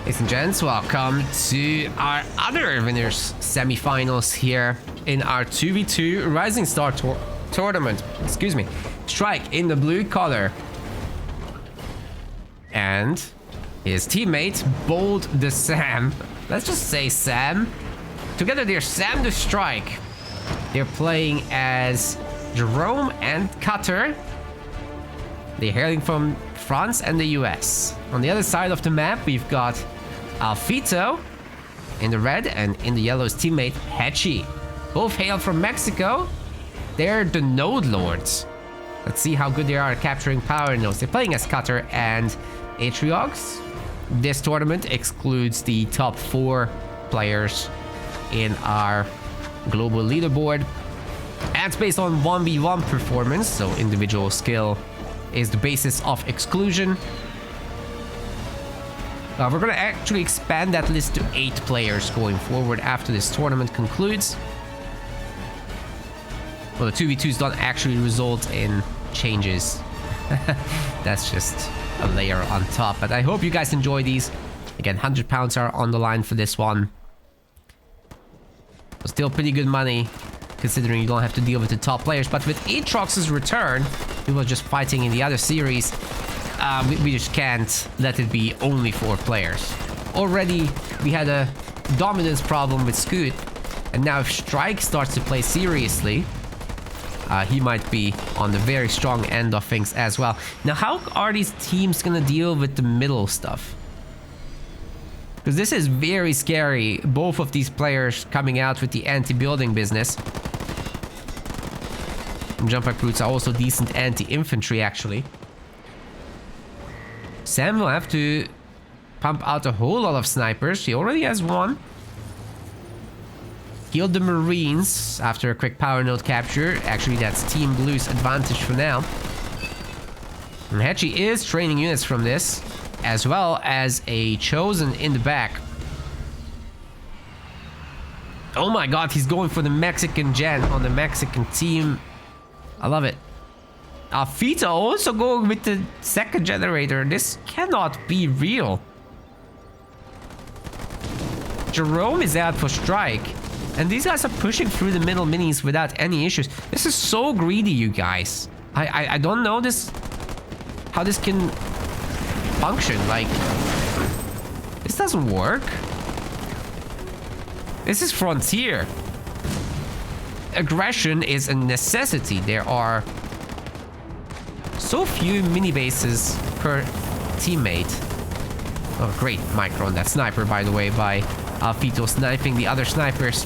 Ladies and gents, welcome to our other winners semifinals here in our 2v2 Rising Star tournament. Excuse me. Strike in the blue color. And his teammate, Bold the Sam. Let's just say Sam. Together they're Sam the Strike. They're playing as Jerome and Cutter. They're hailing from France and the US. On the other side of the map, we've got Alfito in the red, and in the yellow is teammate Hetchy. Both hail from Mexico. They're the Node Lords. Let's see how good they are at capturing power nodes. They're playing as Cutter and Atriox. This tournament excludes the top 4 players in our global leaderboard. And it's based on 1v1 performance, so individual skill is the basis of exclusion. We're going to actually expand that list to 8 players going forward after this tournament concludes. Well, the 2v2s don't actually result in changes. That's just a layer on top. But I hope you guys enjoy these. Again, £100 are on the line for this one. So still pretty good money, considering you don't have to deal with the top players. But with Atrox's return, he was just fighting in the other series. We just can't let it be only 4 players. Already, we had a dominance problem with Scoot. And now if Strike starts to play seriously, he might be on the very strong end of things as well. Now, how are these teams gonna deal with the middle stuff? Because this is very scary. Both of these players coming out with the anti-building business. Jump pack brutes are also decent anti-infantry, actually. Sam will have to pump out a whole lot of snipers. He already has one. Killed the Marines after a quick power node capture. Actually, that's Team Blue's advantage for now. And Hetchy is training units from this, as well as a Chosen in the back. Oh my god, he's going for the Mexican gen on the Mexican team. I love it. Alfito also going with the second generator. This cannot be real. Jerome is out for Strike. And these guys are pushing through the middle minis without any issues. This is so greedy, you guys. I don't know how this can function. Like, this doesn't work. This is Frontier. Aggression is a necessity. There are so few mini bases per teammate. Oh, great micro on that sniper, by the way, by Alfito sniping the other snipers.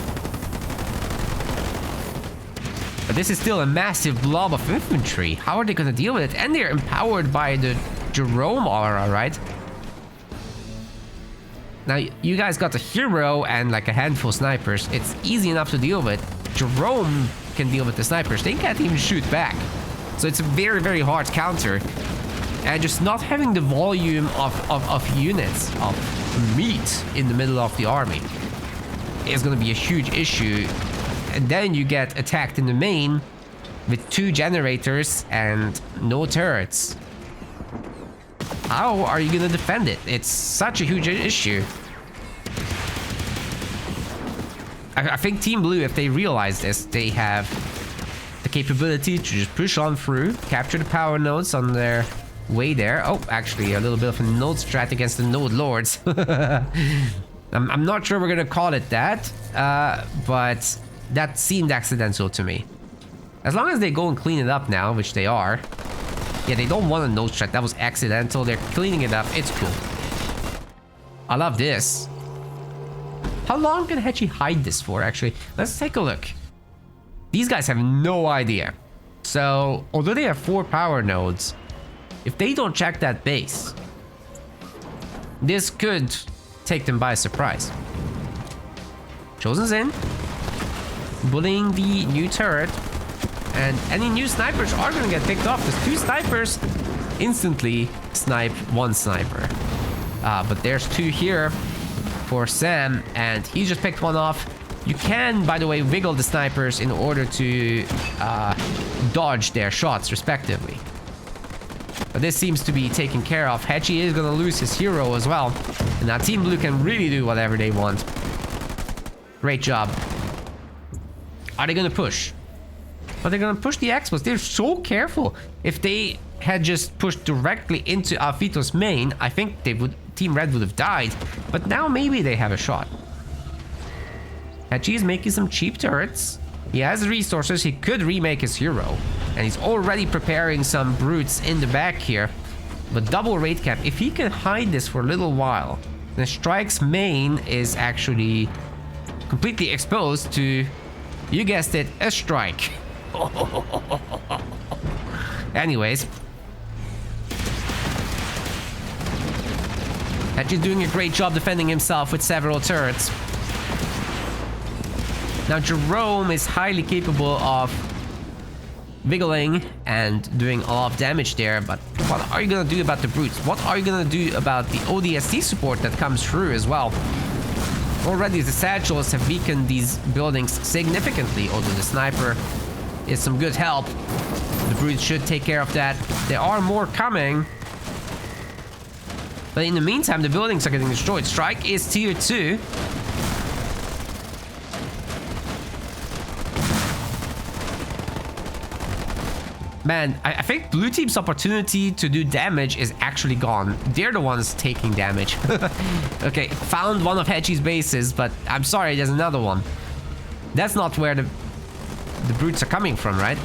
But this is still a massive blob of infantry. How are they going to deal with it? And they're empowered by the Jerome aura, right? Now, you guys got a hero and like a handful of snipers. It's easy enough to deal with. Jerome can deal with the snipers. They can't even shoot back. So it's a very, very hard counter. And just not having the volume of units, of meat in the middle of the army is going to be a huge issue. And then you get attacked in the main with 2 generators and no turrets. How are you going to defend it? It's such a huge issue. I think Team Blue, if they realize this, they have the capability to just push on through, capture the power nodes on their way there. Oh, actually, a little bit of a node strat against the Node Lords. I'm not sure we're going to call it that, but that seemed accidental to me. As long as they go and clean it up now, which they are. Yeah, they don't want a node strat. That was accidental. They're cleaning it up. It's cool. I love this. How long can Hetchy hide this for, actually? Let's take a look. These guys have no idea. So, although they have 4 power nodes, if they don't check that base, this could take them by surprise. Chosen's in. Bullying the new turret. And any new snipers are going to get picked off. Because 2 snipers instantly snipe 1 sniper. But there's 2 here for Sam. And he just picked 1 off. You can, by the way, wiggle the snipers in order to dodge their shots, respectively. But But this seems to be taken care of. Hechi is gonna lose his hero as well. And now Team Blue can really do whatever they want. Great job. Are they gonna push? Are they gonna push the Expos? They're so careful. If they had just pushed directly into Alfito's main, I think they would. Team Red would have died. But now maybe they have a shot. Hechi is making some cheap turrets. He has resources. He could remake his hero. And he's already preparing some brutes in the back here. But double raid cap. If he can hide this for a little while, then Strike's main is actually completely exposed to, you guessed it, a Strike. Anyways. Hechi's doing a great job defending himself with several turrets. Now Jerome is highly capable of wiggling and doing a lot of damage there, but what are you gonna do about the brutes? What are you gonna do about the ODST support that comes through as well? Already the satchels have weakened these buildings significantly, although the sniper is some good help. The brutes should take care of that. There are more coming. But in the meantime, the buildings are getting destroyed. Strike is tier 2. Man, I think blue team's opportunity to do damage is actually gone. They're the ones taking damage. Okay, found one of Hechi's bases, but I'm sorry, there's another one. That's not where the brutes are coming from, right?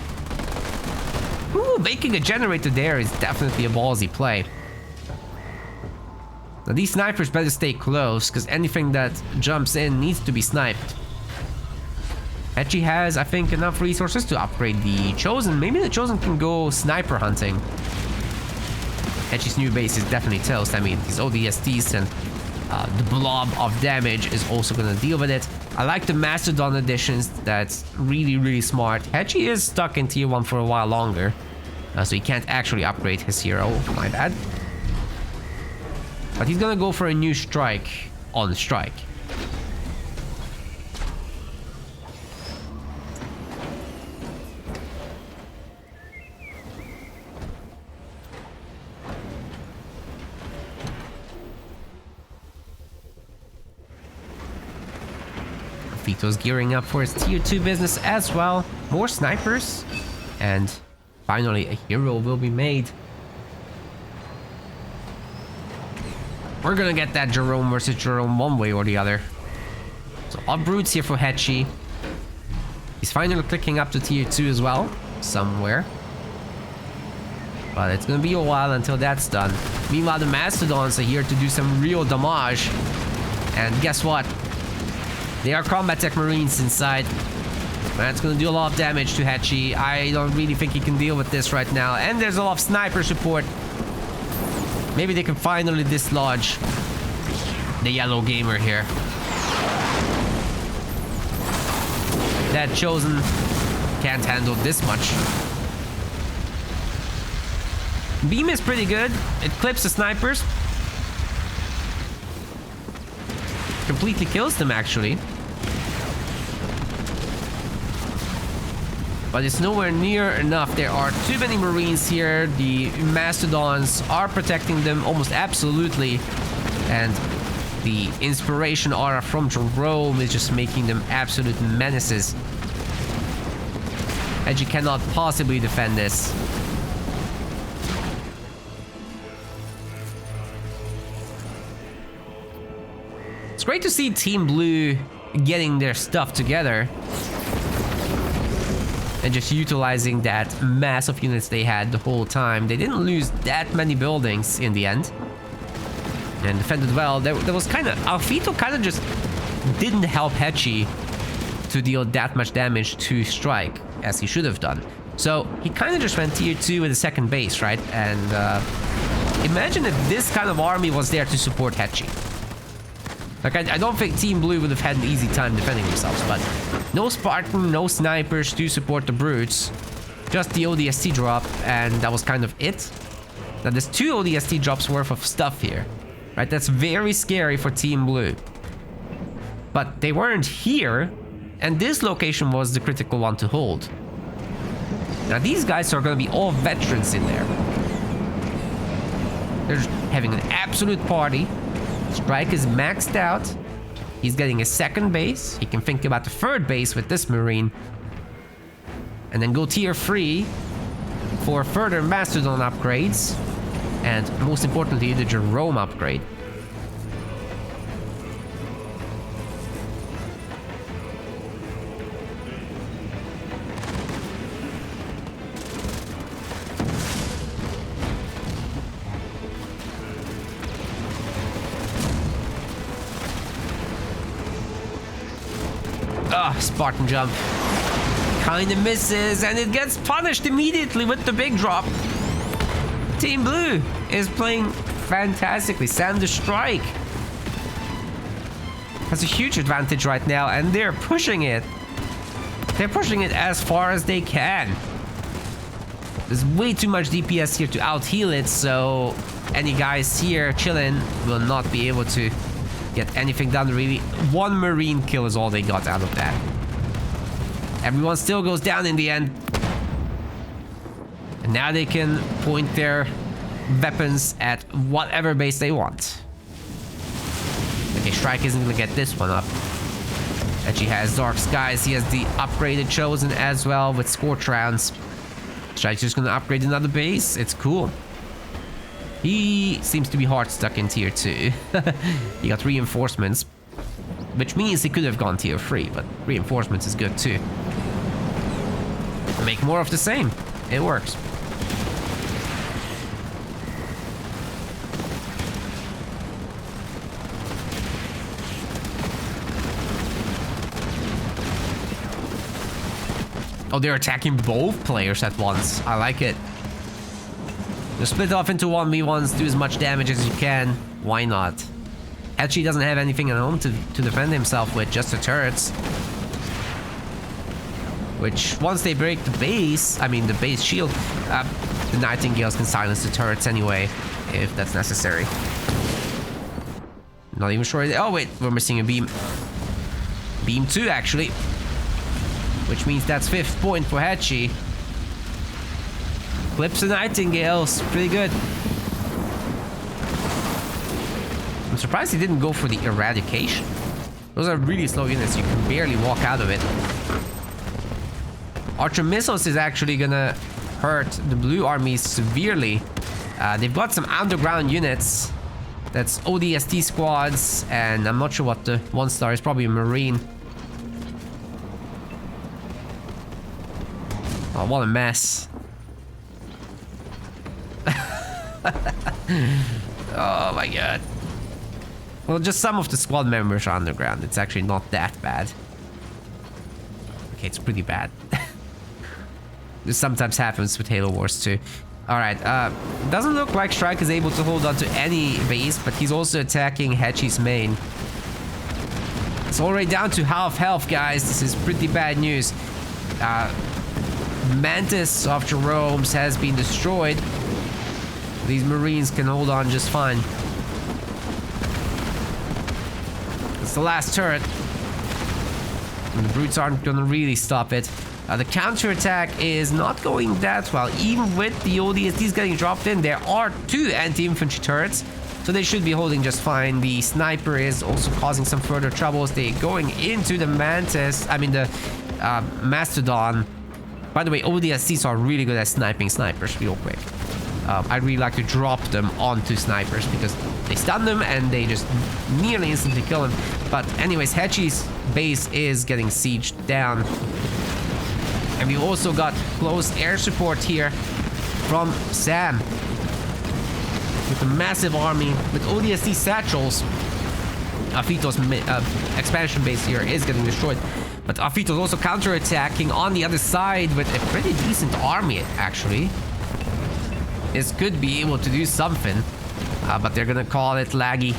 Ooh, making a generator there is definitely a ballsy play. Now these snipers better stay close, because anything that jumps in needs to be sniped. Hechi has, I think, enough resources to upgrade the Chosen. Maybe the Chosen can go sniper hunting. Hechi's new base is definitely toast. I mean, these ODSTs and the blob of damage is also going to deal with it. I like the Mastodon additions. That's really, really smart. Hechi is stuck in tier 1 for a while longer. So he can't actually upgrade his hero. My bad. But he's going to go for a new strike on strike. Vito's gearing up for his tier 2 business as well. More snipers. And finally a hero will be made. We're gonna get that Jerome versus Jerome one way or the other. So all brutes here for Hechi. He's finally clicking up to tier 2 as well. Somewhere. But it's gonna be a while until that's done. Meanwhile, the Mastodons are here to do some real damage. And guess what? They are combat tech marines inside. That's gonna do a lot of damage to Hechi. I don't really think he can deal with this right now. And there's a lot of sniper support. Maybe they can finally dislodge the yellow gamer here. That Chosen can't handle this much. Beam is pretty good. It clips the snipers. Completely kills them, actually. But it's nowhere near enough. There are too many marines here. The Mastodons are protecting them almost absolutely. And the inspiration aura from Jerome is just making them absolute menaces. Hechi cannot possibly defend this. It's great to see Team Blue getting their stuff together. And just utilizing that mass of units they had the whole time. They didn't lose that many buildings in the end. And defended well. There was kind of... Alfito kind of just didn't help Hechi to deal that much damage to Strike, as he should have done. So he kind of just went tier 2 with the second base, right? And imagine if this kind of army was there to support Hechi. Like, I don't think Team Blue would have had an easy time defending themselves, but no Spartan, no snipers to support the brutes. Just the ODST drop, and that was kind of it. Now, there's 2 ODST drops worth of stuff here, right? That's very scary for Team Blue. But they weren't here, and this location was the critical one to hold. Now, these guys are going to be all veterans in there. They're having an absolute party. Strike is maxed out. He's getting a second base. He can think about the third base with this Marine. And then go tier 3 for further Mastodon upgrades. And most importantly, the Jerome upgrade. Spartan jump. Kinda misses, and it gets punished immediately with the big drop. Team Blue is playing fantastically. Sam the Strike has a huge advantage right now, and they're pushing it. They're pushing it as far as they can. There's way too much DPS here to out-heal it, so any guys here chilling will not be able to get anything done really. One Marine kill is all they got out of that. Everyone still goes down in the end. And now they can point their weapons at whatever base they want. Okay, Strike isn't gonna get this one up. Edgy has Dark Skies. He has the upgraded Chosen as well with Scorch Rounds. Strike's just gonna upgrade another base. It's cool. He seems to be hard stuck in tier 2. He got reinforcements, which means he could have gone tier 3, but reinforcements is good too. Make more of the same. It works. Oh, they're attacking both players at once. I like it. Just split off into 1v1s, do as much damage as you can. Why not? Actually doesn't have anything at home to defend himself with, just the turrets. Which, once they break the base, I mean the base shield, the Nightingales can silence the turrets anyway, if that's necessary. Not even sure. Oh wait, we're missing a beam. Beam 2 actually. Which means that's 5th point for Hachi. Clips the Nightingales, pretty good. I'm surprised he didn't go for the Eradication. Those are really slow units, you can barely walk out of it. Archer Missiles is actually gonna hurt the blue armies severely. They've got some underground units. That's ODST squads, and I'm not sure what the 1-star is, probably a Marine. Oh, what a mess. Oh my god. Well, just some of the squad members are underground. It's actually not that bad. Okay, it's pretty bad. This sometimes happens with Halo Wars too. Alright, doesn't look like Strike is able to hold on to any base, but he's also attacking Hachi's main. It's already down to half health, guys. This is pretty bad news. Mantis of Jerome's has been destroyed. These Marines can hold on just fine. It's the last turret. And the Brutes aren't gonna really stop it. The counterattack is not going that well. Even with the ODSTs getting dropped in, there are 2 anti-infantry turrets, so they should be holding just fine. The sniper is also causing some further troubles. They're going into the Mantis, I mean the Mastodon. By the way, ODSTs are really good at sniping snipers real quick. I'd really like to drop them onto snipers because they stun them and they just nearly instantly kill them. But anyways, Hachi's base is getting sieged down. And we also got close air support here from Sam. With a massive army, with ODST satchels. Afito's expansion base here is getting destroyed. But Afito's also counterattacking on the other side with a pretty decent army, actually. This could be able to do something. But they're gonna call it laggy.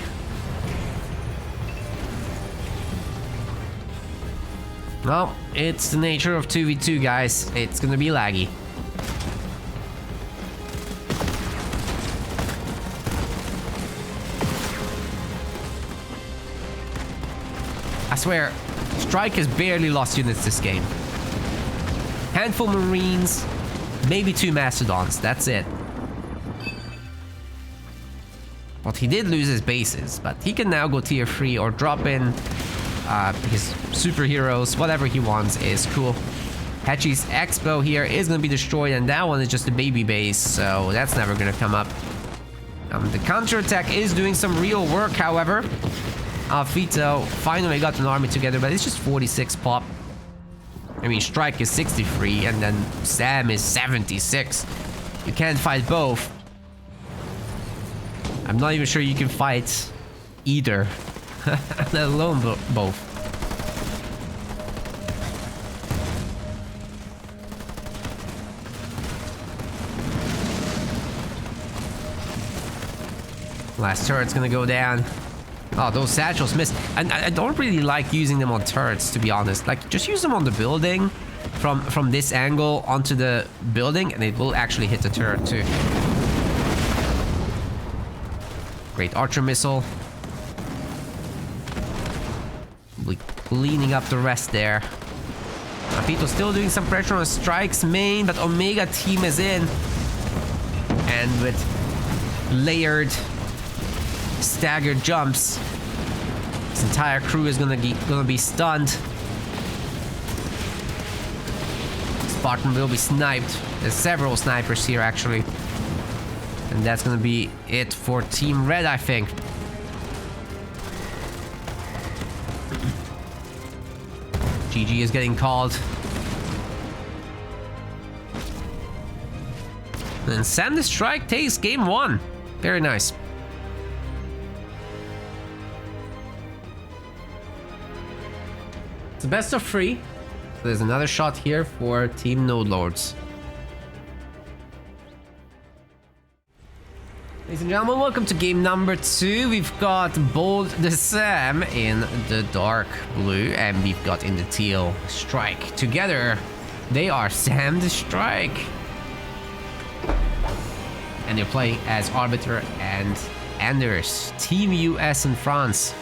Well, it's the nature of 2v2, guys. It's gonna be laggy. I swear, Strike has barely lost units this game. Handful Marines, maybe 2 Mastodons, that's it. But he did lose his bases, but he can now go tier 3 or drop in his superheroes. Whatever he wants is cool. Hachi's Expo here is going to be destroyed, and that one is just a baby base, so that's never going to come up. The counterattack is doing some real work, however. Alfito finally got an army together, but it's just 46 pop. I mean, Strike is 63, and then Sam is 76. You can't fight both. I'm not even sure you can fight either, let alone both. Last turret's gonna go down. Oh, those satchels missed. And I don't really like using them on turrets, to be honest. Like, just use them on the building from this angle onto the building, and it will actually hit the turret too. Great archer missile. We're cleaning up the rest there. Apito's still doing some pressure on Strike's main, but Omega team is in. And with layered, staggered jumps, his entire crew is gonna be stunned. Spartan will be sniped. There's several snipers here, actually. And that's gonna be it for Team Red, I think. GG is getting called. And Sam the Strike takes game 1. Very nice. It's a best of 3. So there's another shot here for Team Node Lords. Ladies and gentlemen, welcome to game number 2. We've got Bold the Sam in the dark blue, and we've got in the teal Strike. Together, they are Sam the Strike. And they're playing as Arbiter and Anders, Team US and France.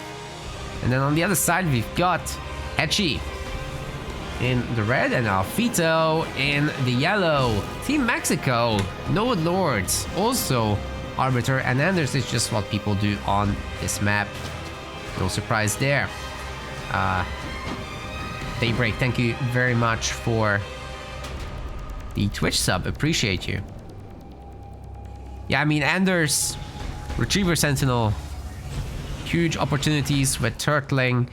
And then on the other side, we've got Hachi in the red and Alfito in the yellow. Team Mexico, Node Lords, also Arbiter and Anders is just what people do on this map. No surprise there. Daybreak, thank you very much for the Twitch sub. Appreciate you. Yeah, I mean, Anders, Retriever Sentinel, huge opportunities with turtling,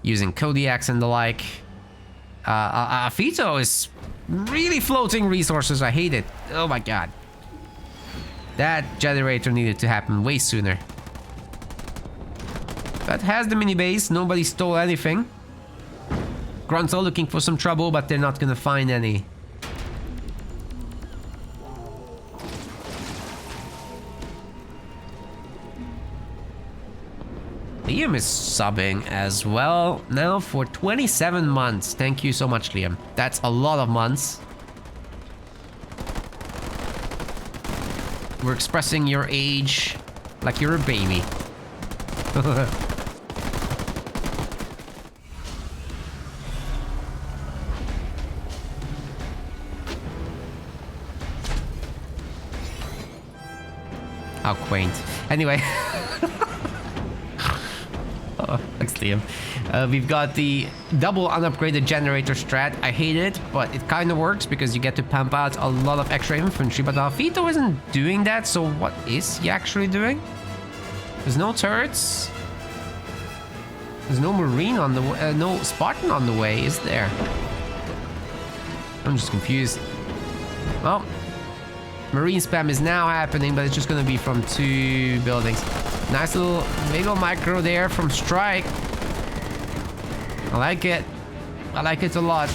using Kodiaks and the like. Alfito is really floating resources. I hate it. Oh my god. That generator needed to happen way sooner. That has the mini base. Nobody stole anything. Grunts are looking for some trouble, but they're not gonna find any. Liam is subbing as well now for 27 months. Thank you so much, Liam. That's a lot of months. We're expressing your age like you're a baby. How quaint. Anyway. Oh, thanks, Liam. We've got the double unupgraded generator strat. I hate it, but it kind of works because you get to pump out a lot of extra infantry. But Alfito isn't doing that, so what is he actually doing? There's no turrets. There's no Marine on the way. No Spartan on the way, is there? I'm just confused. Well, Marine spam is now happening, but it's just going to be from 2 buildings. Nice little wiggle micro there from Strike. I like it. I like it a lot.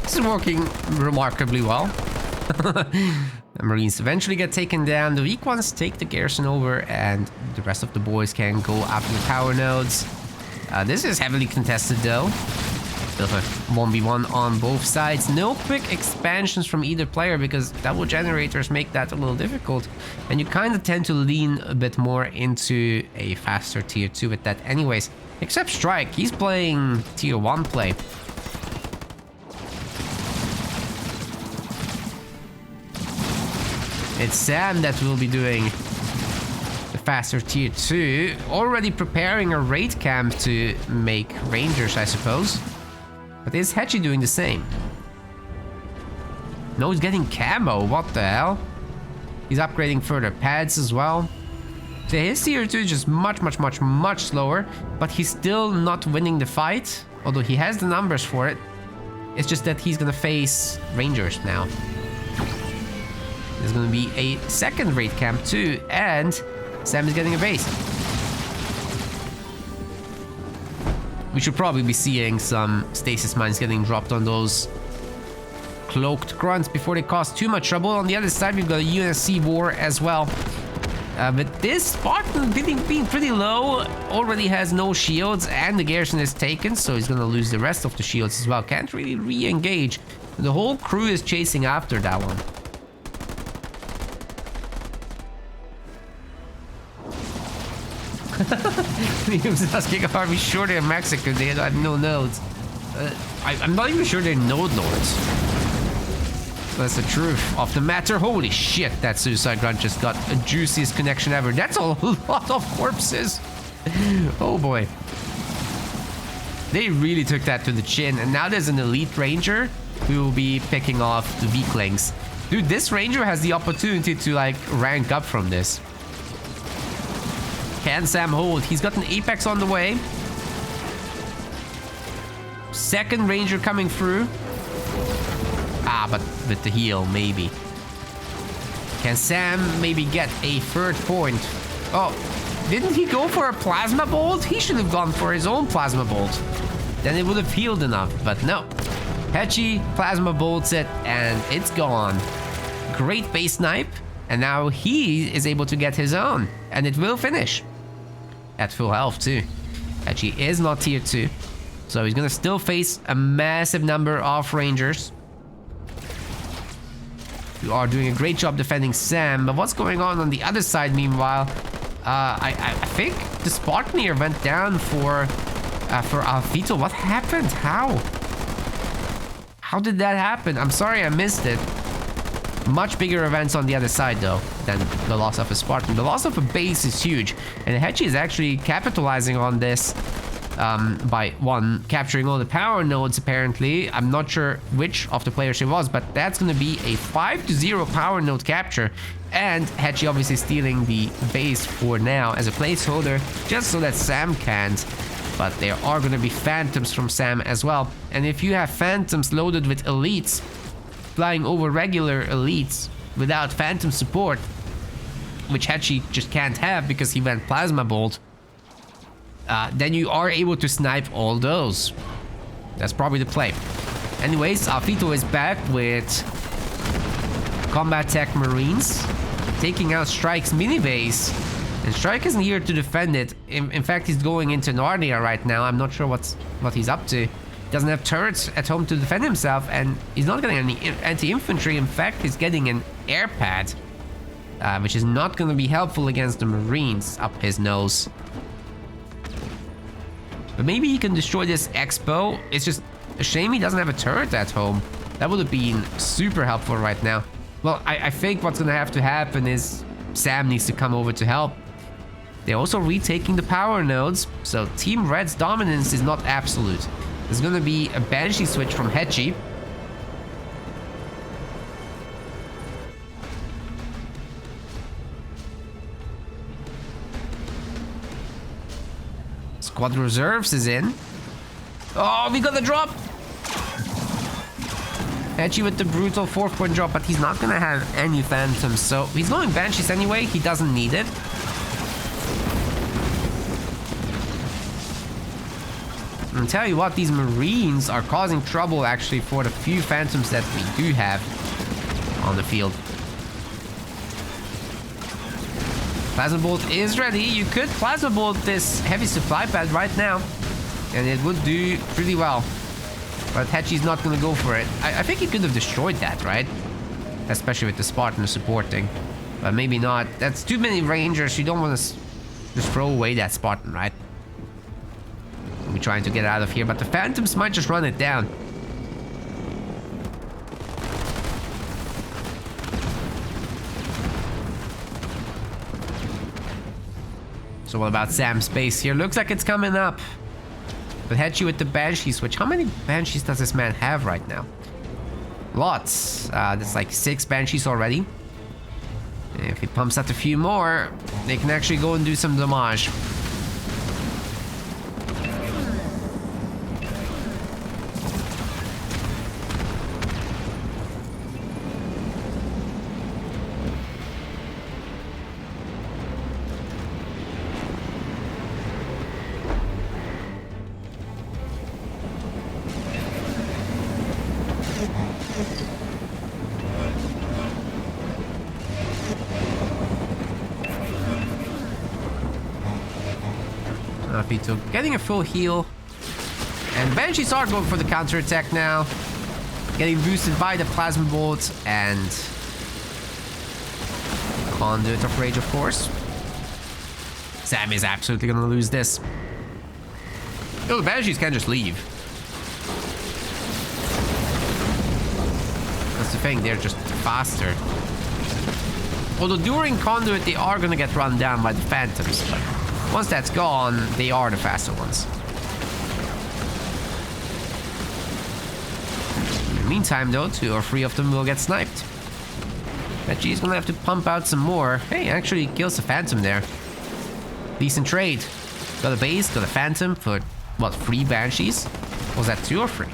This is working remarkably well. The Marines eventually get taken down. The weak ones take the garrison over, and the rest of the boys can go after the tower nodes. This is heavily contested though. Still a 1v1 on both sides. No quick expansions from either player because double generators make that a little difficult. And you kind of tend to lean a bit more into a faster tier 2 with that anyways. Except Strike, he's playing tier 1 play. It's Sam that will be doing the faster tier 2. Already preparing a raid camp to make Rangers, I suppose. But is Hetchy doing the same? No, he's getting camo. What the hell? He's upgrading further pads as well. So his tier 2 is just much slower. But he's still not winning the fight. Although he has the numbers for it. It's just that he's gonna face Rangers now. There's gonna be a second raid camp too. And Sam is getting a base. We should probably be seeing some stasis mines getting dropped on those cloaked grunts before they cause too much trouble. On the other side, we've got a UNSC war as well. But this Spartan being pretty low, already has no shields and the garrison is taken, so he's gonna lose the rest of the shields as well. Can't really re-engage. The whole crew is chasing after that one. He was asking, are we sure they're Mexican? They have no nodes. I'm not even sure they're node lords. That's the truth of the matter. Holy shit, that suicide grunt just got the juiciest connection ever. That's a lot of corpses. Oh boy. They really took that to the chin. And now there's an elite ranger who will be picking off the weaklings. Dude, this ranger has the opportunity to like rank up from this. Can Sam hold? He's got an Apex on the way. Second ranger coming through. Ah, but with the heal, maybe. Can Sam maybe get a third point? Oh, didn't he go for a plasma bolt? He should have gone for his own plasma bolt. Then it would have healed enough, but no. Hetchy plasma bolts it, and it's gone. Great base snipe, and now he is able to get his own, and it will finish. At full health too. Hetchy is not tier 2, so he's gonna still face a massive number of rangers. You are doing a great job defending Sam, but what's going on the other side meanwhile? I think the Spartaneer went down for Alfito. What happened? How? How did that happen? I'm sorry I missed it. Much bigger events on the other side though than the loss of a Spartan. The loss of a base is huge, and Hetchy is actually capitalizing on this by one, capturing all the power nodes apparently. I'm not sure which of the players it was, but that's going to be a 5-0 power node capture, and Hetchy obviously stealing the base for now as a placeholder just so that Sam can't. But there are going to be phantoms from Sam as well, and if you have phantoms loaded with elites flying over regular elites without phantom support, which Hetchy just can't have because he went plasma bolt, then you are able to snipe all those. That's probably the play. Anyways, Alfito is back with combat tech marines taking out Strike's mini base, and Strike isn't here to defend it. In fact, he's going into Narnia right now. I'm not sure what he's up to. Doesn't have turrets at home to defend himself, and he's not getting any anti-infantry. In fact, he's getting an air pad, which is not going to be helpful against the Marines up his nose. But maybe he can destroy this expo. It's just a shame he doesn't have a turret at home. That would have been super helpful right now. Well, I think what's going to happen is Sam needs to come over to help. They're also retaking the power nodes, so Team Red's dominance is not absolute. There's going to be a Banshee switch from Hetchy. Squad reserves is in. Oh, we got the drop. Hetchy with the brutal 4th-point drop, but he's not going to have any phantoms, so he's going Banshees anyway. He doesn't need it. And tell you what, these Marines are causing trouble actually for the few phantoms that we do have on the field. Plasma bolt is ready. You could plasma bolt this heavy supply pad right now, and it would do pretty well. But Hechi's not gonna go for it. I think he could have destroyed that, right? Especially with the Spartan supporting. But maybe not. That's too many Rangers. You don't want to just throw away that Spartan, right? We're trying to get out of here, but the Phantoms might just run it down. So what about Sam's base here? Looks like it's coming up. But Hechi with the Banshee switch. How many Banshees does this man have right now? Lots. There's like 6 Banshees already. If he pumps out a few more, they can actually go and do some damage. So getting a full heal. And Banshees are going for the counter-attack now. Getting boosted by the Plasma Bolt and Conduit of Rage, of course. Sam is absolutely gonna lose this. Oh, the Banshees can just leave. That's the thing, they're just faster. Although during Conduit they are gonna get run down by the Phantoms, but once that's gone, they are the faster ones. In the meantime, though, 2 or 3 of them will get sniped. Hechi's gonna have to pump out some more. Hey, actually kills the Phantom there. Decent trade. Got a base, got a Phantom for, what, 3 Banshees? Was that 2 or 3?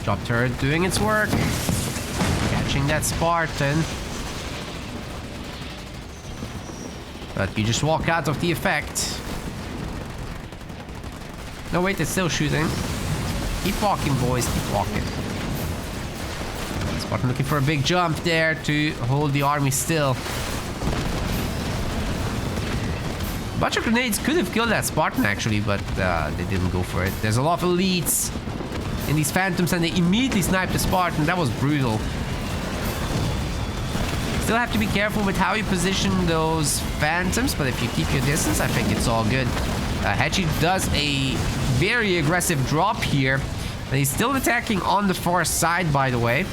Drop turret doing its work. Catching that Spartan. But you just walk out of the effect. No, wait, it's still shooting. Keep walking, boys. Keep walking. Spartan looking for a big jump there to hold the army still. A bunch of grenades could have killed that Spartan, actually, but they didn't go for it. There's a lot of elites in these Phantoms, and they immediately sniped the Spartan. That was brutal. Still have to be careful with how you position those Phantoms, but if you keep your distance, I think it's all good. Hechi does a very aggressive drop here, and he's still attacking on the far side, by the way.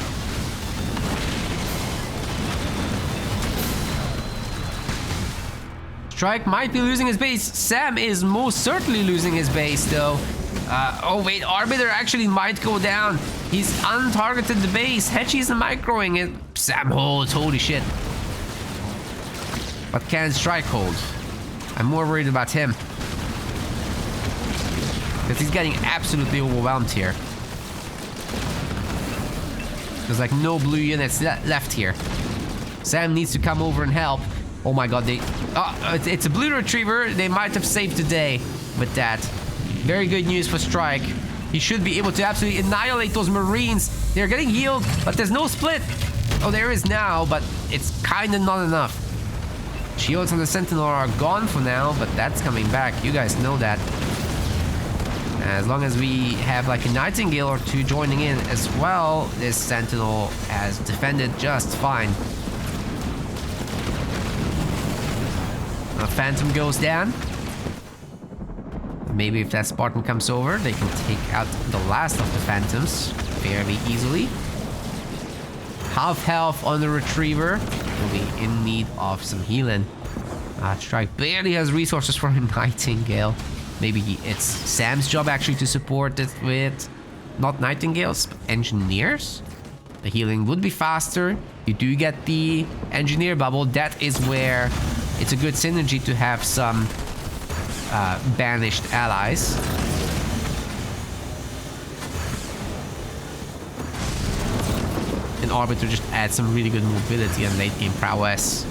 Strike might be losing his base. Sam is most certainly losing his base, though. Oh wait, Arbiter actually might go down. He's untargeted the base. Hechi's microing it. Sam holds, holy shit. But can Strike hold? I'm more worried about him. Because he's getting absolutely overwhelmed here. There's like no blue units left here. Sam needs to come over and help. Oh my god, it's a blue retriever. They might have saved the day with that. Very good news for Strike. He should be able to absolutely annihilate those Marines. They're getting healed, but there's no split. Oh, there is now, but it's kind of not enough. Shields on the Sentinel are gone for now, but that's coming back. You guys know that. As long as we have like a Nightingale or 2 joining in as well, this Sentinel has defended just fine. A Phantom goes down. Maybe if that Spartan comes over, they can take out the last of the Phantoms fairly easily. Half health on the Retriever. Will be in need of some healing. Strike barely has resources for a Nightingale. Maybe it's Sam's job actually to support it with not Nightingales, but Engineers. The healing would be faster. You do get the Engineer bubble. That is where it's a good synergy to have some banished allies. And Arbiter just adds some really good mobility and late game prowess.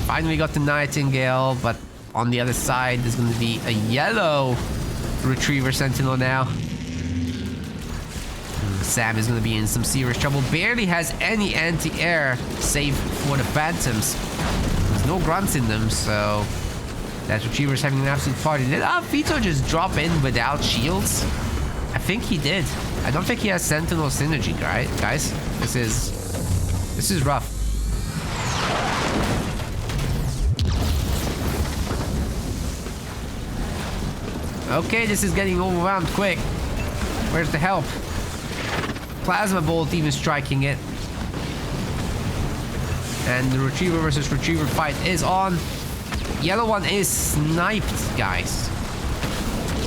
Finally got the Nightingale, but on the other side, there's going to be a yellow Retriever Sentinel now. Sam is going to be in some serious trouble. Barely has any anti-air, save for the Phantoms. There's no grunts in them, so that Retriever's having an absolute party. Did Vito just drop in without shields? I think he did. I don't think he has Sentinel synergy, right, guys? This is rough. Okay, this is getting overwhelmed quick. Where's the help? Plasma Bolt even striking it. And the Retriever versus Retriever fight is on. Yellow one is sniped, guys.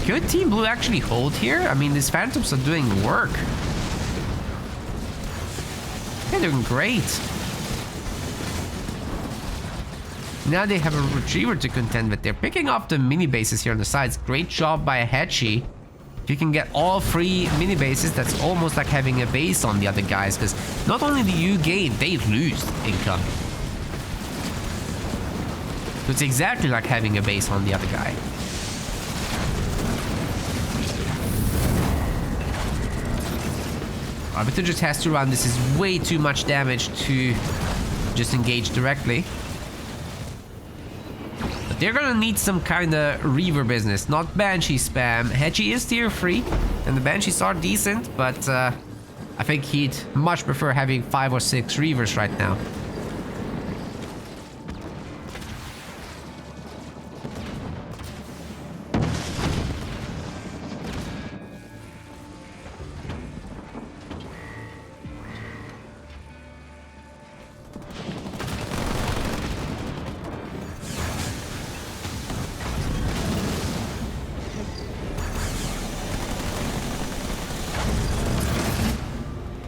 Could Team Blue actually hold here? I mean, these Phantoms are doing work. They're doing great. Now they have a Retriever to contend with. They're picking up the mini bases here on the sides. Great job by Ahechi. If you can get all 3 mini bases, that's almost like having a base on the other guys, because not only do you gain, they lose income. So it's exactly like having a base on the other guy. Arbiter just has to run. This is way too much damage to just engage directly. But they're gonna need some kind of Reaver business, not Banshee spam. Hechi is tier 3, and the Banshees are decent, but I think he'd much prefer having 5 or 6 Reavers right now.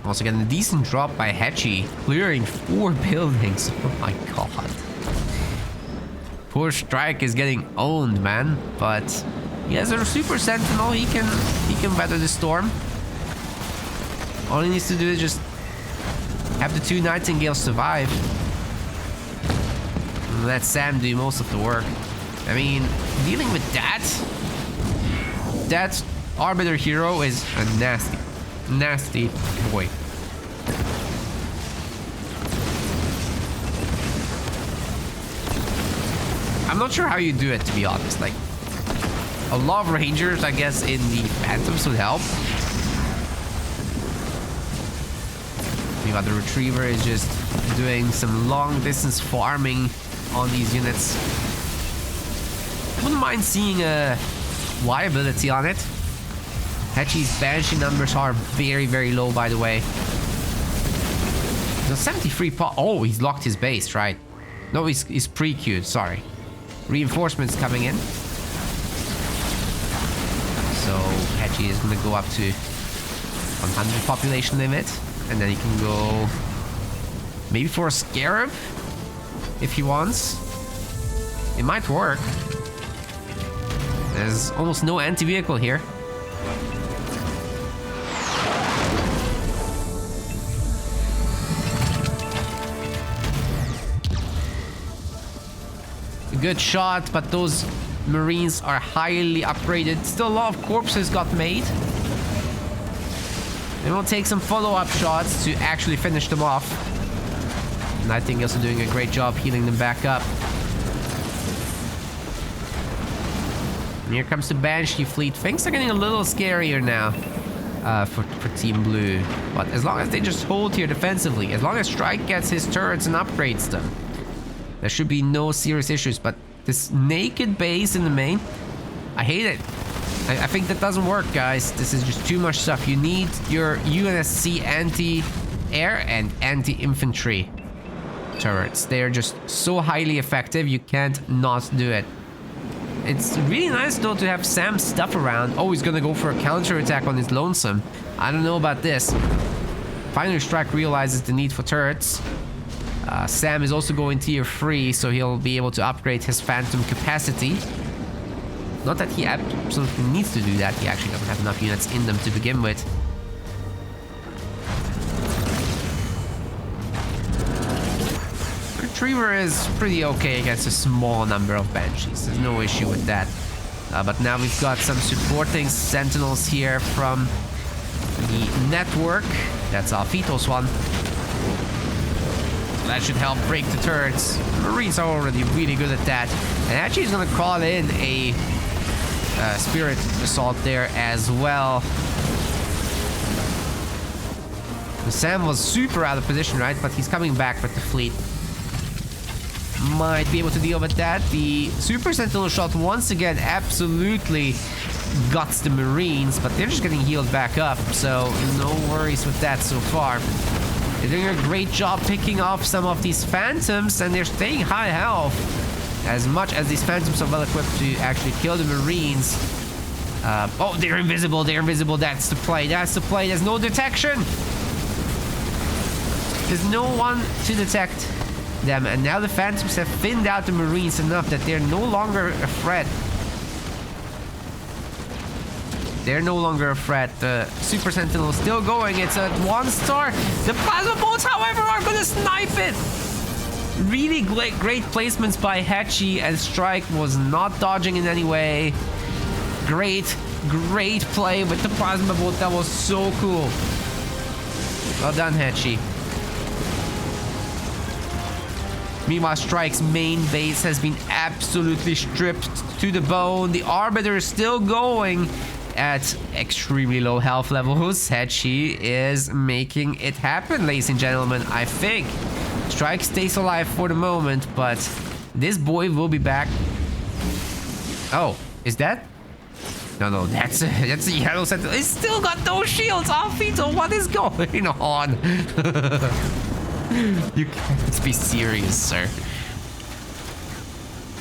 Also getting a decent drop by Hechi, clearing 4 buildings. Oh my god. Poor Strike is getting owned, man. But he has a Super Sentinel. He can weather the storm. All he needs to do is just have the 2 Nightingales survive. And let Sam do most of the work. I mean, dealing with that Arbiter hero is a nasty boy. I'm not sure how you do it, to be honest. Like, a lot of Rangers, I guess, in the Phantoms would help. You got the Retriever is just doing some long distance farming on these units. I wouldn't mind seeing a viability on it. Hechi's Banshee numbers are very, very low, by the way. The 73 pot. Oh, he's locked his base, right? No, he's pre-queued, sorry. Reinforcements coming in. So Hechi is going to go up to 100 population limit. And then he can go maybe for a Scarab if he wants. It might work. There's almost no anti-vehicle here. Good shot, but those Marines are highly upgraded. Still a lot of corpses got made. And we'll take some follow-up shots to actually finish them off. And I think also doing a great job healing them back up. And here comes the Banshee fleet. Things are getting a little scarier now for Team Blue. But as long as they just hold here defensively, as long as Strike gets his turrets and upgrades them, there should be no serious issues. But this naked base in the main, I hate it. I think that doesn't work, guys. This is just too much stuff. You need your UNSC anti-air and anti-infantry turrets. They're just so highly effective, you can't not do it. It's really nice, though, to have Sam's stuff around. Oh, he's gonna go for a counter-attack on his Lonesome. I don't know about this. Finally, Strike realizes the need for turrets. Sam is also going tier 3, so he'll be able to upgrade his Phantom capacity. Not that he absolutely needs to do that, he actually doesn't have enough units in them to begin with. Retriever is pretty okay against a small number of Banshees. There's no issue with that. But now we've got some supporting Sentinels here from the network. That's Alfito's one. That should help break the turrets. Marines are already really good at that. And actually he's going to call in a Spirit Assault there as well. Sam was super out of position, right? But he's coming back with the fleet. Might be able to deal with that. The Super Sentinel shot once again absolutely guts the Marines, but they're just getting healed back up, so no worries with that so far. They're doing a great job picking off some of these Phantoms, and they're staying high health. As much as these Phantoms are well equipped to actually kill the Marines. Oh, they're invisible, they're invisible. That's the play, that's the play. There's no detection. There's no one to detect them, and now the Phantoms have thinned out the Marines enough that they're no longer a threat. They're no longer a threat. The Super Sentinel is still going. It's at 1 star. The Plasma Bolts, however, are going to snipe it. Really great placements by Hatchy, and Strike was not dodging in any way. Great play with the Plasma Bolt. That was so cool. Well done, Hatchy. Meanwhile, Strike's main base has been absolutely stripped to the bone. The Arbiter is still going at extremely low health levels. Hatchy is making it happen, ladies and gentlemen, I think. Strike stays alive for the moment, but this boy will be back. Oh, is that? No, that's a yellow Sentinel. It's still got no shields. Alfito, what is going on? You can't be serious, sir.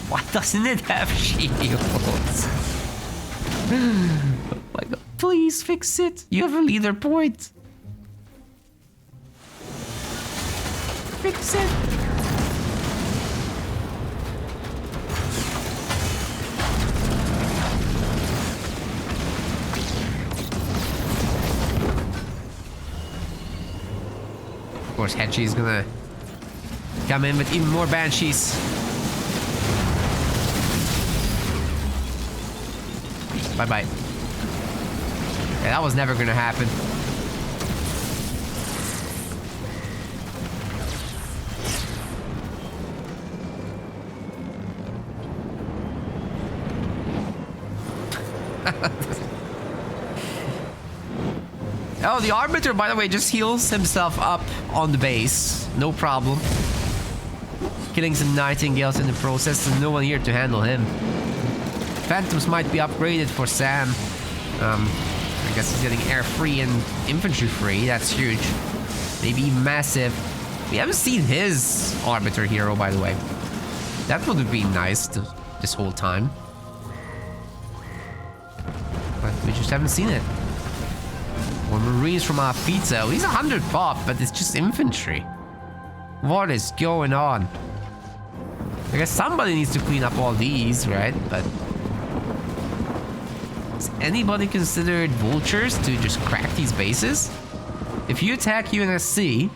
Why doesn't it have shields? Oh my god, please fix it. You have a leader point. Fix it. Of course, Hatchy is gonna come in with even more Banshees. Bye-bye. Yeah, that was never gonna happen. Oh, the Arbiter, by the way, just heals himself up on the base. No problem. Killing some Nightingales in the process, and no one here to handle him. Phantoms might be upgraded for Sam. I guess he's getting air free and infantry free. That's huge. Maybe massive. We haven't seen his Arbiter hero, by the way. That would have been nice this whole time. But we just haven't seen it. Or Marines from our pizza. He's 100 pop, but it's just infantry. What is going on? I guess somebody needs to clean up all these, right? But has anybody considered vultures to just crack these bases? If you attack UNSC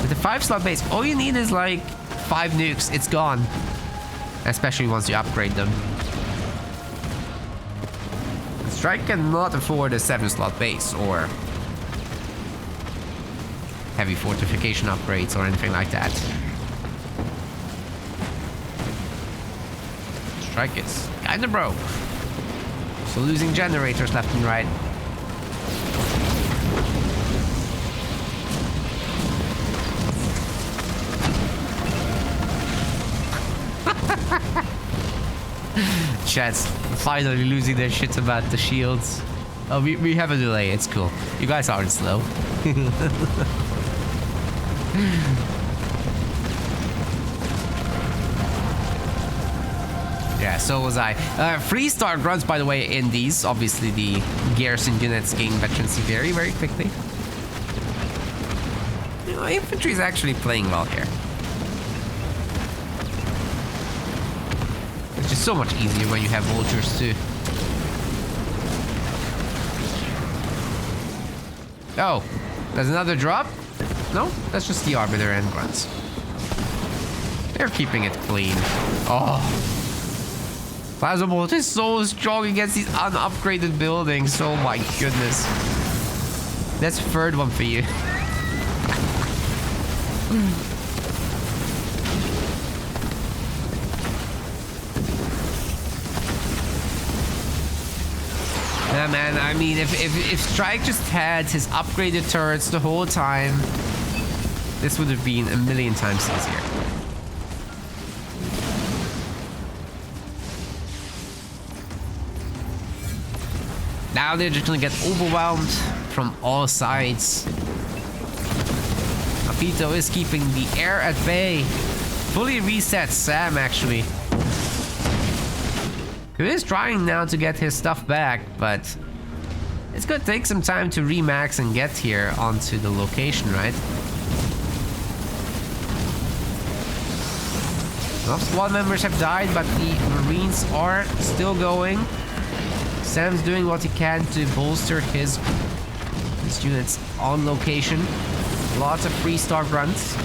with a 5-slot base, all you need is like 5 nukes. It's gone. Especially once you upgrade them. Strike cannot afford a 7-slot base or heavy fortification upgrades or anything like that. Strike is kinda broke. So losing generators left and right. Chat's finally losing their shit about the shields. Oh, we have a delay. It's cool. You guys aren't slow. Yeah, so was I. 3-star grunts, by the way, in these. Obviously, the garrison units gain veterancy very, very quickly. You know, infantry is actually playing well here. It's just so much easier when you have vultures too. Oh, there's another drop? No, that's just the Arbiter and grunts. They're keeping it clean. Oh. Plasma Bolt is so strong against these unupgraded buildings. Oh my goodness. That's third one for you. Yeah, man, I mean, if Strike just had his upgraded turrets the whole time, this would have been a million times easier. Now they're just gonna get overwhelmed from all sides. Apito is keeping the air at bay. Fully reset Sam, actually. He is trying now to get his stuff back, but it's gonna take some time to remax and get here onto the location, right? Some squad members have died, but the Marines are still going. Sam's doing what he can to bolster his units on location. Lots of free start runs.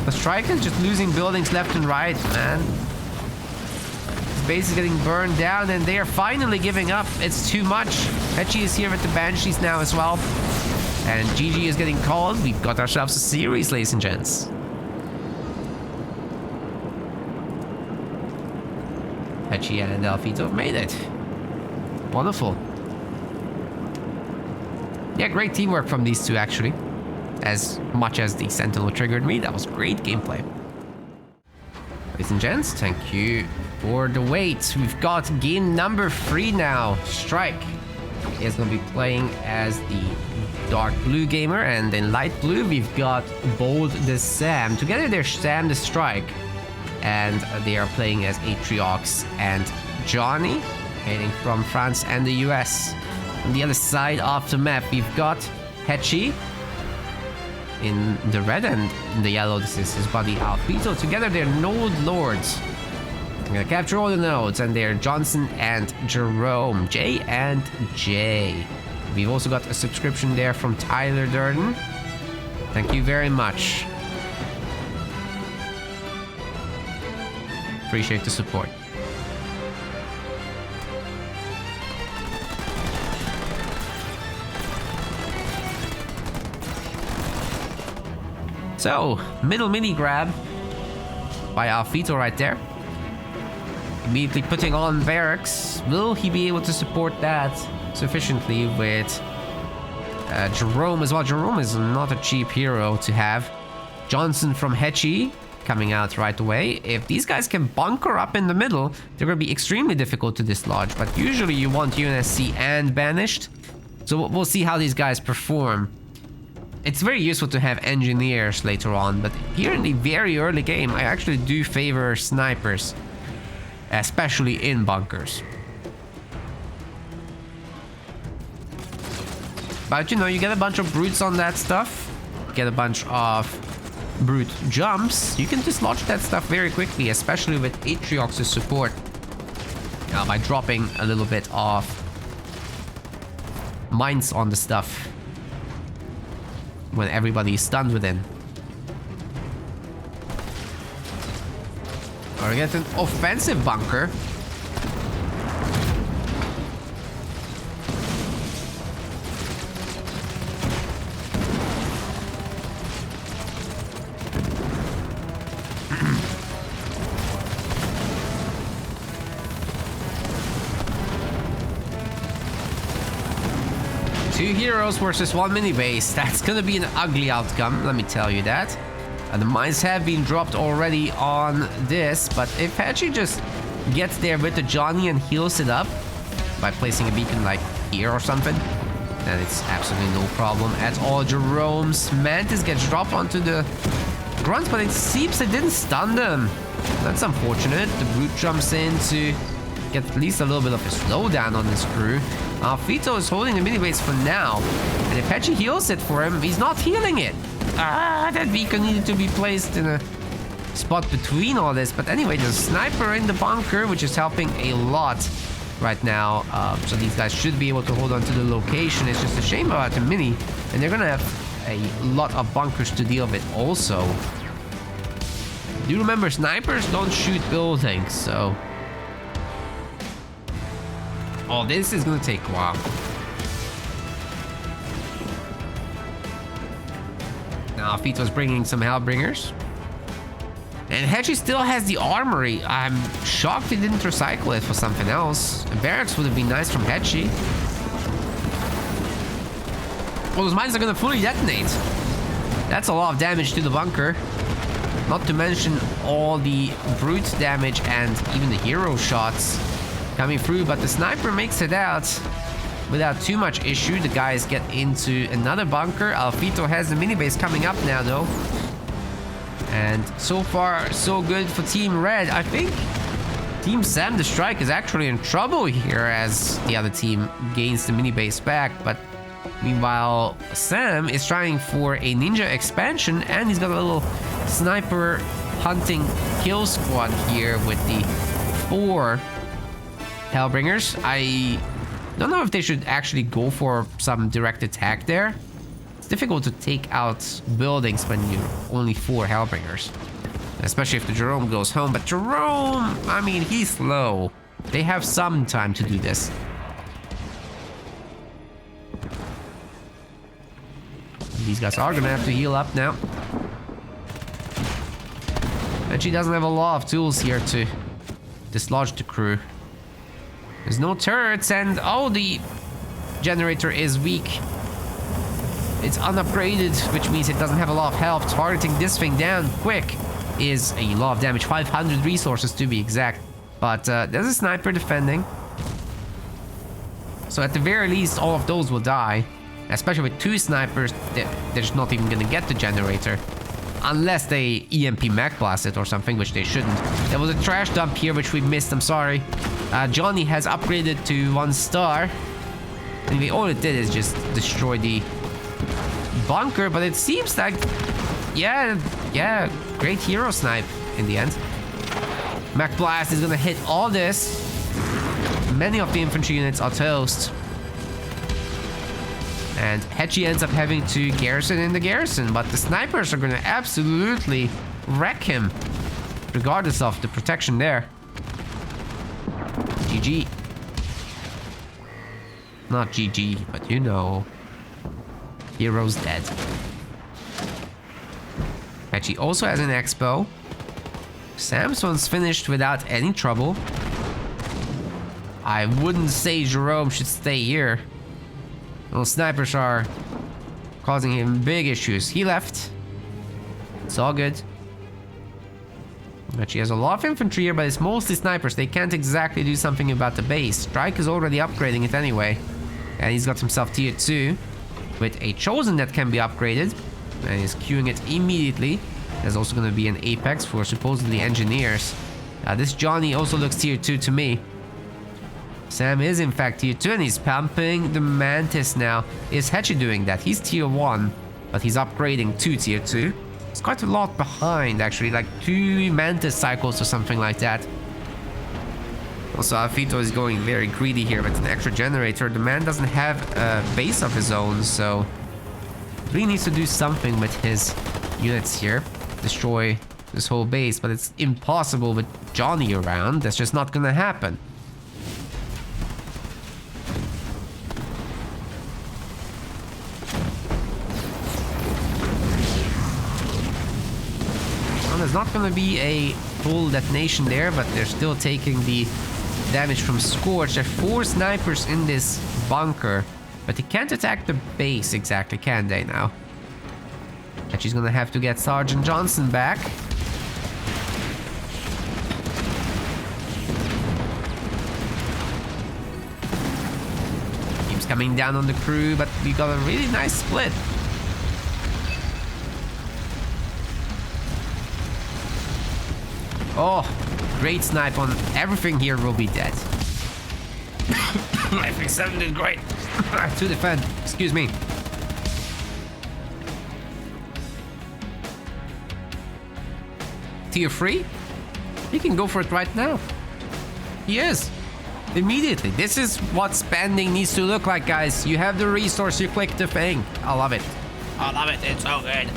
The Strike is just losing buildings left and right, man. His base is getting burned down, and they are finally giving up. It's too much. Hetchy is here with the Banshees now as well. And GG is getting called. We've got ourselves a series, ladies and gents. Hetchy and Alfito have made it. Wonderful. Yeah, great teamwork from these two, actually. As much as the Sentinel triggered me, that was great gameplay. Ladies and gents, thank you for the wait. We've got game number 3 now. Strike is going to be playing as the dark blue gamer, and in light blue we've got Bold the Sam. Together they're Sam the Strike, and they are playing as Atriox and Johnny, hailing from France and the US. On the other side of the map, we've got Hetchy in the red, and in the yellow, this is his buddy Alfito. Together, they're Node Lords. I'm gonna capture all the nodes, and they're Johnson and Jerome. J and J. We've also got a subscription there from Tyler Durden. Thank you very much. Appreciate the support. So, middle mini grab by Alfito right there. Immediately putting on barracks. Will he be able to support that sufficiently with Jerome as well? Jerome is not a cheap hero to have. Johnson from Hetchy coming out right away. If these guys can bunker up in the middle, they're going to be extremely difficult to dislodge. But usually you want UNSC and Banished. So we'll see how these guys perform. It's very useful to have engineers later on, but here in the very early game, I actually do favor snipers, especially in bunkers. But you know, you get a bunch of brutes on that stuff, get a bunch of brute jumps, you can dislodge that stuff very quickly, especially with Atriox's support. By dropping a little bit of mines on the stuff when everybody is stunned within. Or get an offensive bunker. Two heroes versus one mini base. That's gonna be an ugly outcome, let me tell you that. The mines have been dropped already on this, but if Hetchy just gets there with the Johnny and heals it up by placing a beacon like here or something, then it's absolutely no problem at all. Jerome's Mantis gets dropped onto the grunts, but it seems it didn't stun them. That's unfortunate. The brute jumps in to get at least a little bit of a slowdown on this crew. Alfito is holding the mini base for now, and if Hetchy heals it for him, he's not healing it. That beacon needed to be placed in a spot between all this. But anyway, there's a sniper in the bunker, which is helping a lot right now. So these guys should be able to hold on to the location. It's just a shame about the mini, and they're gonna have a lot of bunkers to deal with also. Do remember, snipers don't shoot buildings, so... Oh, this is gonna take a while. Now, Fito's bringing some Hellbringers. And Hedgie still has the armory. I'm shocked he didn't recycle it for something else. A barracks would have been nice from Hedgie. Well, those mines are gonna fully detonate. That's a lot of damage to the bunker. Not to mention all the brute damage and even the hero shots coming through. But the sniper makes it out without too much issue. The guys get into another bunker. Alfito has the mini base coming up now, though. And so far, so good for Team Red. I think Team Sam the Strike is actually in trouble here as the other team gains the mini base back. But meanwhile, Sam is trying for a ninja expansion, and he's got a little sniper hunting kill squad here with the 4 Hellbringers. I don't know if they should actually go for some direct attack there. It's difficult to take out buildings when you're only 4 Hellbringers. Especially if the Jerome goes home. But Jerome, I mean, he's slow. They have some time to do this. These guys are gonna have to heal up now. And she doesn't have a lot of tools here to dislodge the crew. There's no turrets, and oh, the generator is weak. It's unupgraded, which means it doesn't have a lot of health. Targeting this thing down quick is a lot of damage. 500 resources to be exact. But there's a sniper defending. So at the very least, all of those will die. Especially with 2 snipers, they're just not even gonna get the generator. Unless they EMP mech blast it or something, which they shouldn't. There was a trash dump here, which we missed, I'm sorry. Johnny has upgraded to 1 star. Anyway, all it did is just destroy the bunker, but it seems like, yeah, great hero snipe in the end. Mech blast is gonna hit all this. Many of the infantry units are toast. And Hedgie ends up having to garrison in the garrison, but the snipers are gonna absolutely wreck him, regardless of the protection there. GG. Not GG, but you know. Hero's dead. Hedgie also has an expo. Samson's finished without any trouble. I wouldn't say Jerome should stay here. Those snipers are causing him big issues. He left. It's all good. But she has a lot of infantry here, but it's mostly snipers. They can't exactly do something about the base. Strike is already upgrading it anyway. And he's got himself tier 2 with a Chosen that can be upgraded. And he's queuing it immediately. There's also going to be an Apex for supposedly engineers. This Johnny also looks tier 2 to me. Sam is in fact tier 2 and he's pumping the Mantis now. Is Hedgie doing that? He's tier 1, but he's upgrading to tier 2. It's quite a lot behind actually, like 2 Mantis cycles or something like that. Also, Alfito is going very greedy here with an extra generator. The man doesn't have a base of his own, so he needs to do something with his units here. Destroy this whole base, but it's impossible with Johnny around. That's just not gonna happen. Well, there's not gonna be a full detonation there, but they're still taking the damage from Scorch. There are 4 snipers in this bunker, but they can't attack the base exactly, can they now? And she's gonna have to get Sergeant Johnson back. Keeps coming down on the crew, but we got a really nice split. Oh, great snipe on everything here will be dead. I think 7 did great. To defend, excuse me. Tier 3? He can go for it right now. He is. Immediately. This is what spending needs to look like, guys. You have the resource, you click the thing. I love it. I love it. It's so good.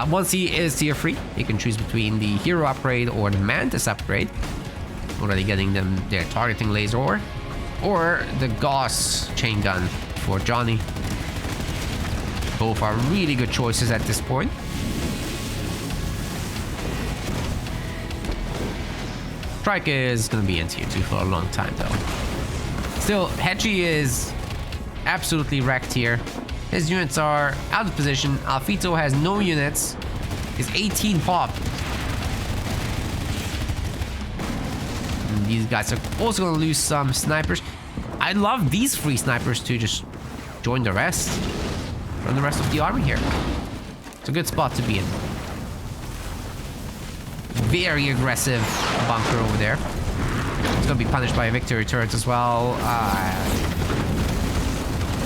Once he is tier 3, you can choose between the hero upgrade or the Mantis upgrade. Already getting them their targeting laser or the Gauss chain gun for Johnny. Both are really good choices at this point. Strike is going to be in tier 2 for a long time though. Still, Hedgie is absolutely wrecked here. His units are out of position. Alfito has no units. He's 18 pop. And these guys are also going to lose some snipers. I'd love these 3 snipers to just join the rest. Run the rest of the army here. It's a good spot to be in. Very aggressive bunker over there. It's going to be punished by a victory turret as well.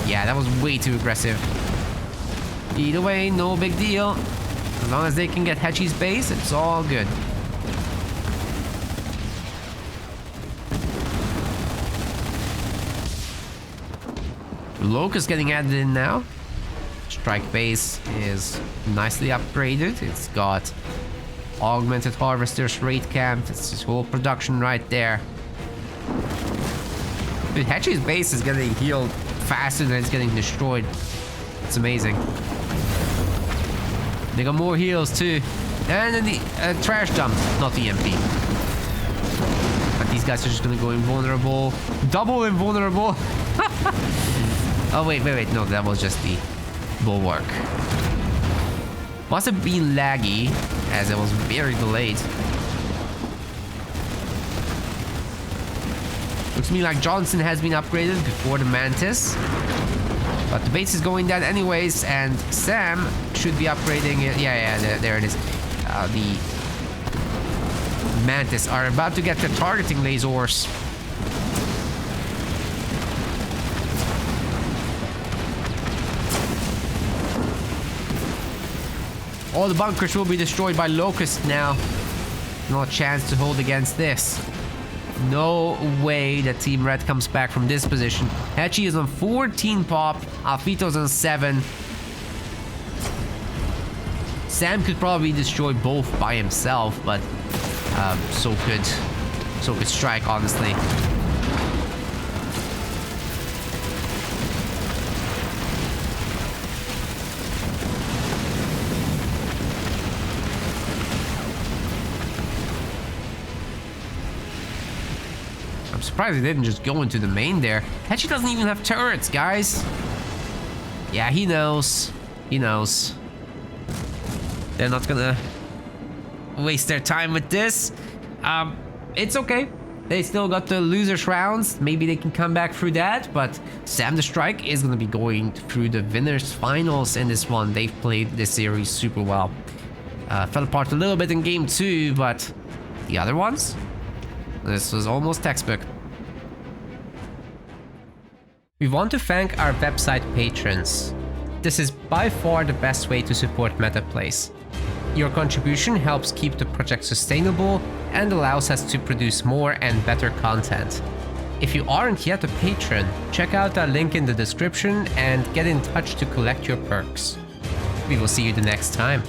Yeah, that was way too aggressive. Either way, no big deal. As long as they can get Hedgie's base, it's all good. Locust getting added in now. Strike base is nicely upgraded. It's got augmented harvesters rate camped. It's this whole production right there. Dude, Hedgie's base is getting healed faster than it's getting destroyed. It's amazing. They got more heals too. And then the trash dump, not the MP. But these guys are just gonna go invulnerable. Double invulnerable. Oh, wait. No, that was just the bulwark. Must have been laggy, as it was very delayed. Looks to me like Johnson has been upgraded before the Mantis. But the base is going down anyways, and Sam should be upgrading it. Yeah, there it is. The Mantis are about to get the targeting lasers. All the bunkers will be destroyed by Locust now. No chance to hold against this. No way that Team Red comes back from this position. Hedgie is on 14 pop. Alfito's on 7. Sam could probably destroy both by himself, but so could Strike, honestly. I'm surprised he didn't just go into the main there. Hedgie doesn't even have turrets, guys. Yeah, he knows. He knows. They're not gonna waste their time with this. It's okay. They still got the losers rounds. Maybe they can come back through that. But Sam the Strike is gonna be going through the winners finals in this one. They've played this series super well. Fell apart a little bit in game 2, but the other ones, this was almost textbook. We want to thank our website patrons. This is by far the best way to support MetaPlays. Your contribution helps keep the project sustainable and allows us to produce more and better content. If you aren't yet a patron, check out our link in the description and get in touch to collect your perks. We will see you the next time.